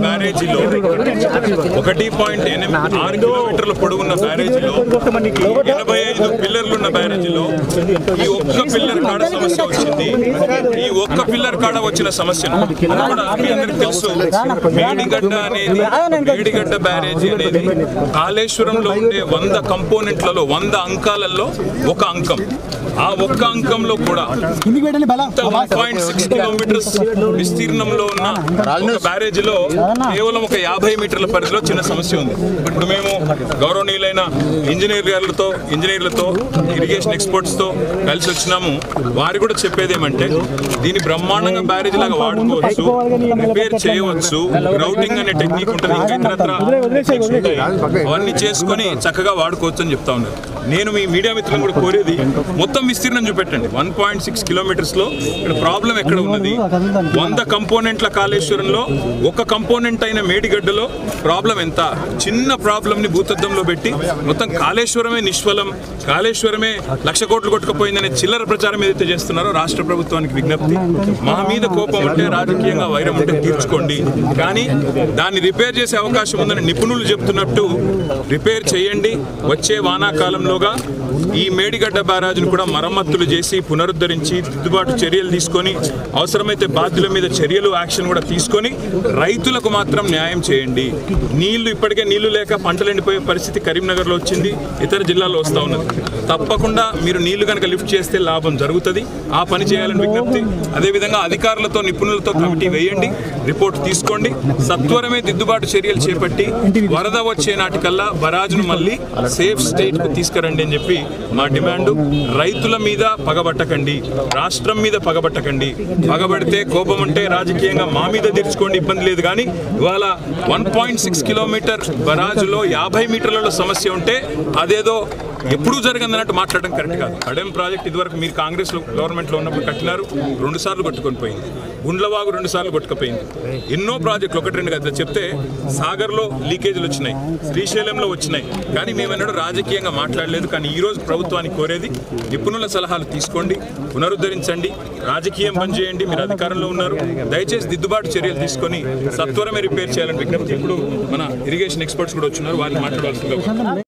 బ్యారేజీలో 1.6 కిలోమీటర్ల పొడవున్న బ్యారేజీలో 85 పిల్లర్లున్న బ్యారేజీలో ఈ ఒక్క పిల్లర్ కాడ సమస్య వచ్చింది. ఈ ఒక్క పిల్లర్ కాడ వచ్చిన సమస్యను మీ అందరికి తెలుసు. మేడిగడ్డ బ్యారేజీ అనేది కాళేశ్వరంలో ఉండే 100 కంపోనెంట్లలో 100 అంకాలలో ఒక అంకం. ఆ ఒక్క అంకంలో కూడా 1.6 కిలోమీటర్స్ విస్తీర్ణంలో ఉన్న ఒక బ్యారేజీలో కేవలం ఒక 50 మీటర్ల పరిధిలో చిన్న సమస్య ఉంది. ఇప్పుడు మేము గౌరవనీయులైన ఇంజనీర్లతో ఇరిగేషన్ ఎక్స్పర్ట్స్ తో కలిసి వచ్చినాము. వారు కూడా చెప్పేది ఏమంటే దీన్ని బ్రహ్మాండంగా బ్యారేజీ లాగా వాడుకోవచ్చు, రిపేర్ చేయవచ్చు, గ్రౌటింగ్ అనే టెక్నిక్ ఉంటుంది, అవన్నీ చేసుకొని చక్కగా వాడుకోవచ్చు అని చెప్తా ఉన్నారు. నేను మీ మీడియా మిత్రులను కూడా కోరేది మొత్తం విస్తీర్ణం చూపెట్టండి. 1.6 కిలోమీటర్స్ లో ఇక్కడ ప్రాబ్లం ఎక్కడ ఉన్నది? 100 కంపోనెంట్ల కాళేశ్వరంలో ఒక కంపోనెంట్ అయిన మేడిగడ్డలో ప్రాబ్లం ఎంత? చిన్న ప్రాబ్లం ని భూతద్దంలో పెట్టి మొత్తం కాళేశ్వరమే నిష్ఫలం, కాళేశ్వరమే 1,00,000 కోట్లు కొట్టుకుపోయిందనే చిల్లర ప్రచారం ఏదైతే చేస్తున్నారో రాష్ట్ర ప్రభుత్వానికి విజ్ఞప్తి. మా మీద కోపం ఉంటే, రాజకీయంగా వైరం ఉంటే తీర్చుకోండి, కానీ దాన్ని రిపేర్ చేసే అవకాశం ఉందని నిపుణులు చెప్తున్నట్టు రిపేర్ చేయండి. వచ్చే వానాకాలంలోగా ఈ మేడిగడ్డ బ్యారేజ్ను కూడా మరమ్మతులు చేసి పునరుద్ధరించి దిద్దుబాటు చర్యలు తీసుకొని అవసరమైతే బాధ్యుల మీద చర్యలు యాక్షన్ కూడా తీసుకొని రైతులకు మాత్రం న్యాయం చేయండి. ఇప్పటికే నీళ్లు లేక పంటలు ఎండిపోయే పరిస్థితి కరీంనగర్లో వచ్చింది, ఇతర జిల్లాల్లో వస్తూ ఉన్నది. తప్పకుండా మీరు నీళ్లు కనుక లిఫ్ట్ చేస్తే లాభం జరుగుతుంది. ఆ పని చేయాలని విజ్ఞప్తి. అదేవిధంగా అధికారులతో నిపుణులతో కమిటీ వేయండి, రిపోర్ట్ తీసుకోండి, సత్వరమే దిద్దుబాటు చర్యలు చేపట్టి వరద వచ్చే నాటికల్లా బరాజ్ను మళ్ళీ సేఫ్ స్టేట్ కు తీసుకురండి అని చెప్పి మా డిమాండ్. రైతుల మీద పగబట్టకండి, రాష్ట్రం మీద పగబట్టకండి. పగబడితే కోపం ఉంటే రాజకీయంగా మా మీద తీర్చుకోండి, ఇబ్బంది లేదు. కానీ ఇవాళ 1.6 కిలోమీటర్ బరాజులో 50 మీటర్లలో సమస్య ఉంటే అదేదో ఎప్పుడూ జరిగిందన్నట్టు మాట్లాడడం కరెక్ట్ కాదు. అడెం ప్రాజెక్ట్ ఇదివరకు మీరు కాంగ్రెస్ గవర్నమెంట్లో ఉన్నప్పుడు కట్టినారు, 2 సార్లు కొట్టుకొని పోయింది. గుండ్లవాగు 2 సార్లు కొట్టుకుపోయింది. ఎన్నో ప్రాజెక్టులు 1-2 కదా చెప్తే సాగర్లో లీకేజీలు వచ్చినాయి, శ్రీశైలంలో వచ్చినాయి, కానీ మేమన్నాడు రాజకీయంగా మాట్లాడలేదు. కానీ ఈరోజు ప్రభుత్వానికి కోరేది నిపుణుల సలహాలు తీసుకోండి, పునరుద్ధరించండి, రాజకీయం పనిచేయండి. మీరు అధికారంలో ఉన్నారు, దయచేసి దిద్దుబాటు చర్యలు తీసుకొని సత్వరమే రిపేర్ చేయాలని విజ్ఞప్తి. ఇప్పుడు మన ఇరిగేషన్ ఎక్స్పర్ట్స్ కూడా వచ్చినారు, వారిని మాట్లాడాల్సిందిగా.